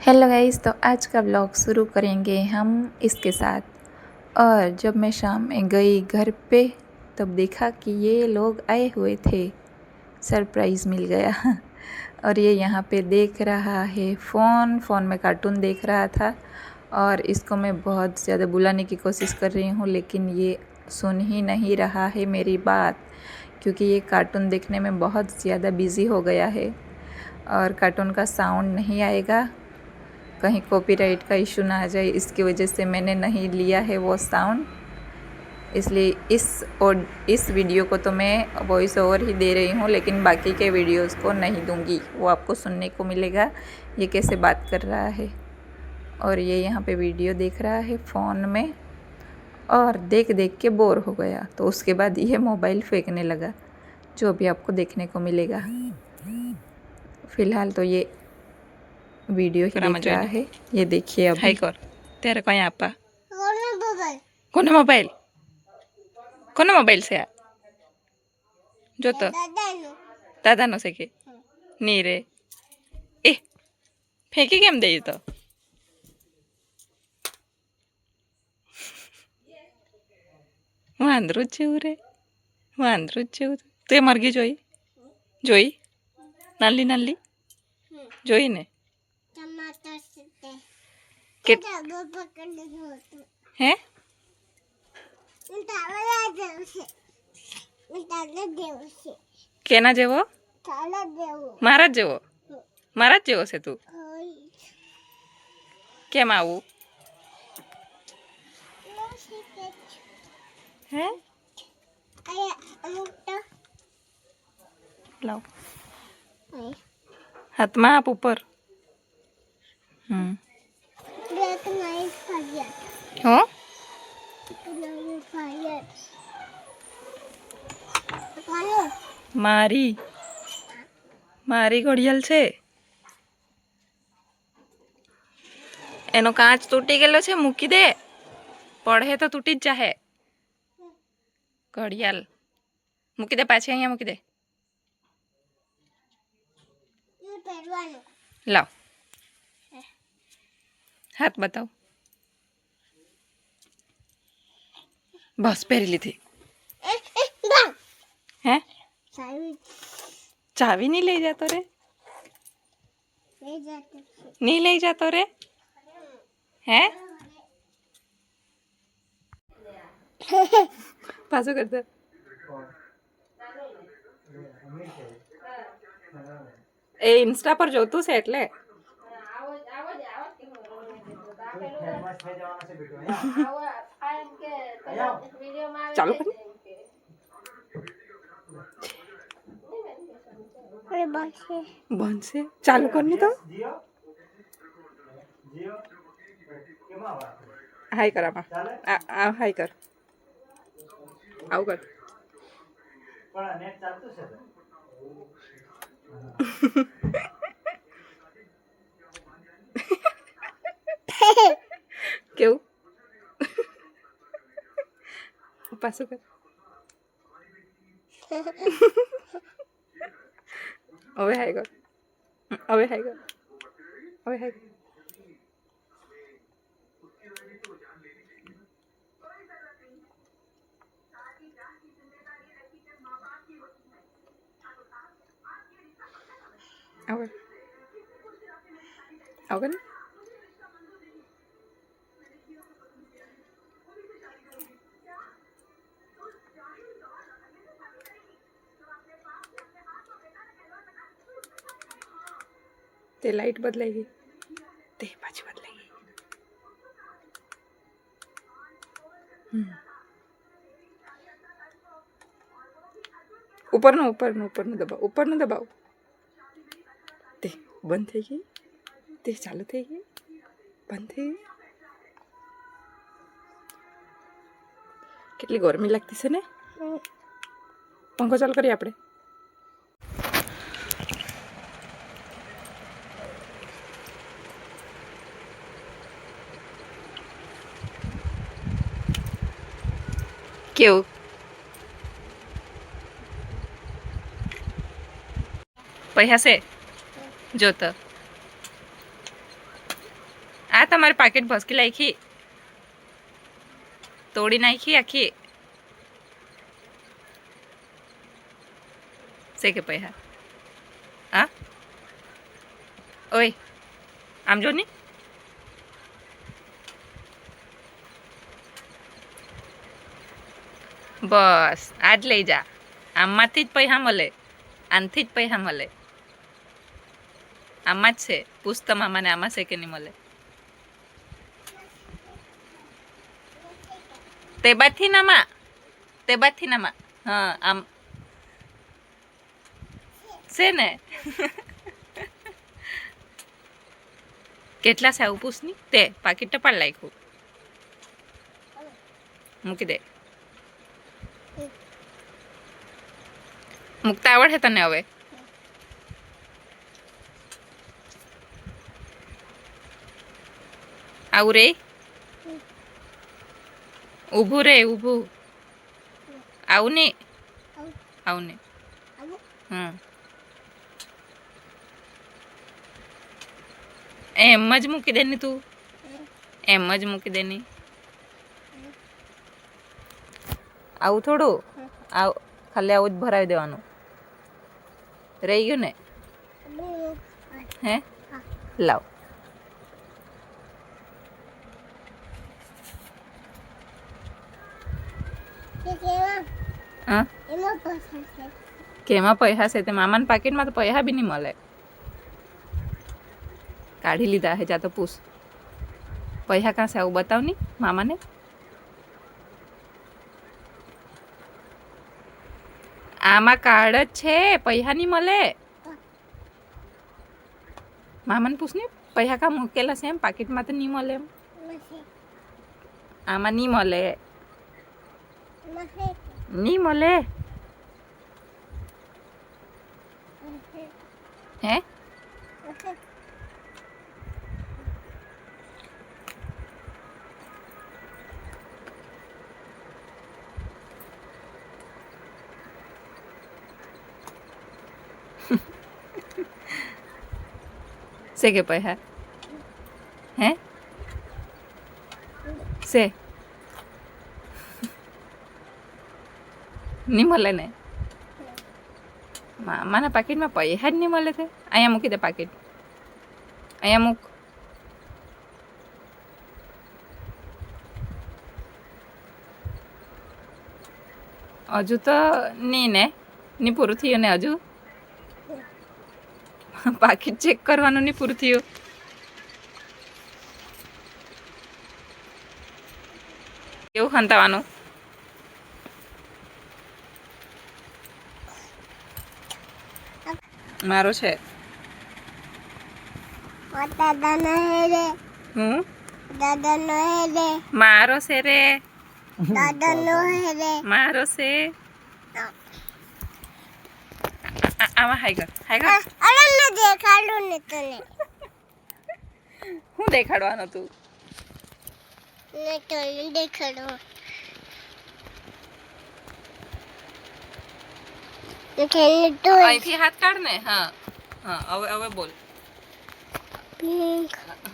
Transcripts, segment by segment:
Hello guys, तो आज का ब्लॉग शुरू करेंगे हम इसके साथ। और जब मैं शाम में गई घर पे तब देखा कि ये लोग आए हुए थे। सरप्राइज़ मिल गया। और ये यहाँ पे देख रहा है फ़ोन में कार्टून देख रहा था। और इसको मैं बहुत ज़्यादा बुलाने की कोशिश कर रही हूँ, लेकिन ये सुन ही नहीं रहा है मेरी बात, क्योंकि ये कार्टून देखने में बहुत ज़्यादा बिज़ी हो गया है। और कार्टून का साउंड नहीं आएगा, कहीं कॉपीराइट का इशू ना आ जाए, इसकी वजह से मैंने नहीं लिया है वो साउंड। इसलिए इस वीडियो को तो मैं वॉइस ओवर ही दे रही हूँ, लेकिन बाकी के वीडियोस को नहीं दूँगी। वो आपको सुनने को मिलेगा ये कैसे बात कर रहा है। और ये यहाँ पे वीडियो देख रहा है फ़ोन में, और देख देख के बोर हो गया, तो उसके बाद ये मोबाइल फेंकने लगा, जो भी आपको देखने को मिलेगा। फ़िलहाल तो ये वीडियो ही देख रहा है। ये देखिए अभी। हाय कर तेरे को यहाँ पा કોનો મોબાઈલ છે આ જો તો દાદાનો છે કે ની રે એ ફેંકી કેમ દઈ તો વાંદરું જ જેવું રે વાંદરું જ જેવું તે મરઘી જોઈ જોઈ નાલી નાલી જોઈ ને હે કેના જેવો મારા જ જેવો છે તું કેમ આવું હે લાવ હાથમાં આપ ઉપર હો મારી ઘડિયાળ છે એનો કાચ તૂટી ગયેલો છે મૂકી દે પડે તો તૂટી જ જાહે ઘડિયાળ મૂકી દે પાછી અહીંયા મૂકી દે લાવ હાથ બતાવ બસ પહેરી લીધી હે ચાવી નહીં લઈ જતો રે નહીં લઈ જતો રે હે પાછું કરતા એ ઇન્સ્ટા પર જોતું છે એટલે ચાલુ કરી બનશે ચાલુ કરની તો હાય કર આમાં હાય કર આવું કર કેવું પાછું કર હવે હાય કર હવે હાય કર હવે હાય કર આવું આવું કર તે લાઈટ બદલાઈ ગઈ તે પાછી બદલાઈ ગઈ ઉપરનું દબાવ તે બંધ થઈ ગઈ તે ચાલુ થઈ ગઈ બંધ થઈ ગઈ કેટલી ગરમી લાગતી છે ને પંખો ચાલુ કરીએ આપણે કેવું પૈસા છે જો તો આ તમારી પાકીટ ભસકી નાખી, તોડી નાખી આખી. છે કે પૈસા? હા ઓય આમ જો ની. બસ આજ લઈ જા. આમાંથી જ પૈસા મળે, આનથી જ પૈસા મળે. આમાં જ છે. પૂછ તો મામાને આમાં છે કે નહીં મળે. તે બાદથી નામાં, તે બાદથી નામાં. હા આમ છે ને. કેટલા છે આવું પૂછ ની. તે પાકીટ ટપાલ નાખ્યું. મૂકી દે. મૂકતા આવડે તને હવે? આવું રે, ઊભું રે ઊભું. આવું નહીં, આવું નહીં. એમ જ મૂકી દે ને તું, એમ જ મૂકી દે ની. આવું થોડું, આવું ખાલી આવું જ ભરાવી દેવાનું. રહી ગયું ને? હે લાવ. હા કેમાં પૈસા છે? તે મામાના પાકીટમાં તો પૈસા બી નહીં મળે. કાઢી લીધા હે. જા તો પૂછ પૈસા કાં છે આવું બતાવ ની મામાને. આમાં કાર્ડ જ છે, પૈસા નહીં મળે. મામાને પૂછ ને પૈસા કાં મૂકેલા છે એમ પાકીટમાં તો નહીં મળે એમ. આમાં નહીં મળે, નહીં મળે. હે છે કે પૈસા? હે છે નહીં મળે ને? મામાના પાકીટમાં પૈસા જ નહીં મળે છે. અહીંયા મૂકી દે પાકીટ, અહીંયા મૂક. હજુ તો નહીં ને, નહીં પૂરું થયું ને હજુ. પાકીટ ચેક કરવાનું નહીં પૂરું થયું. કેવું ખંતાવાનું? મારો છે. મારો છે રે, મારો છે. આમાં હાઈ કર, હાઈ કર. દેખાડું ને તને. હું દેખાડવાનું તું? ને તને દેખાડું. અહીંથી હાથ કાઢ ને. હા હા હવે હવે બોલ.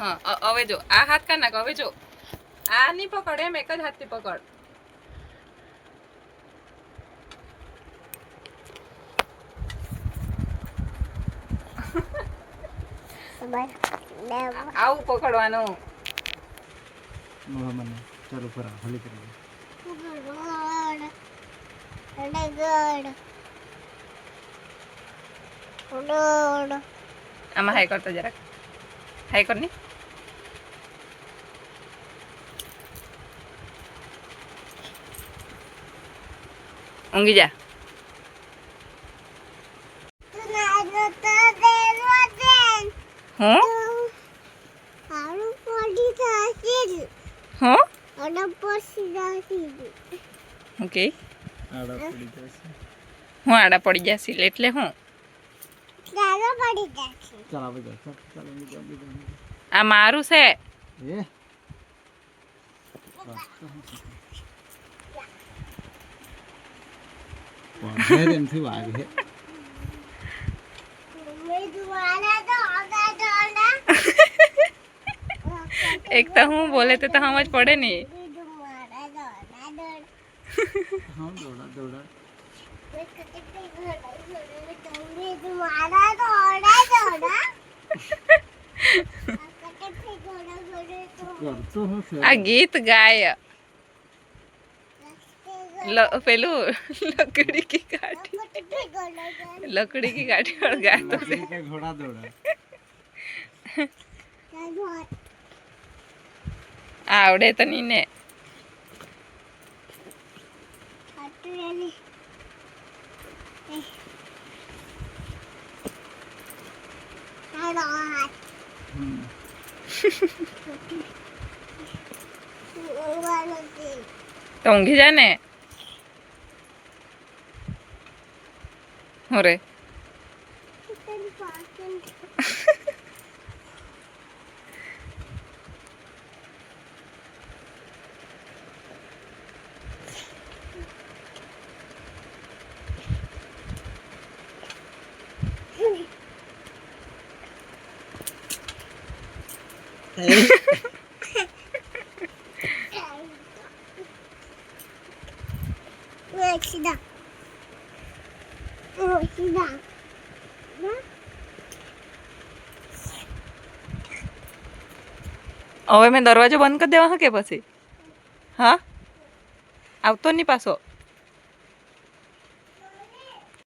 હા હવે જો આ હાથ કાઢ નાખ. હવે જો આ નહીં પકડ એમ, એક જ હાથથી પકડ. આવું પકડવાનું. ચાલુ કરા ભલે કરી. આમાં હાઈ કરતો જરાક. હાઈ કર ની. ઊંઘી જા. હું ઓકે. હું આડા પડી જશે એટલે હું આ મારું છે. एक तो हूँ बोले तो समझ पड़े नहीं. हाँ दौड़ा दौड़ा करतो हूँ आ गीत गाय पेलू लकड़ी की काठी और गाय तो लकड़ी का घोड़ा दौड़ा आवड़े तो नहीं ने तो ઊંઘી જા ને હું રે હવે મેં દરવાજો બંધ કરી દેવા કે પછી હા આવતો નહીં પાછો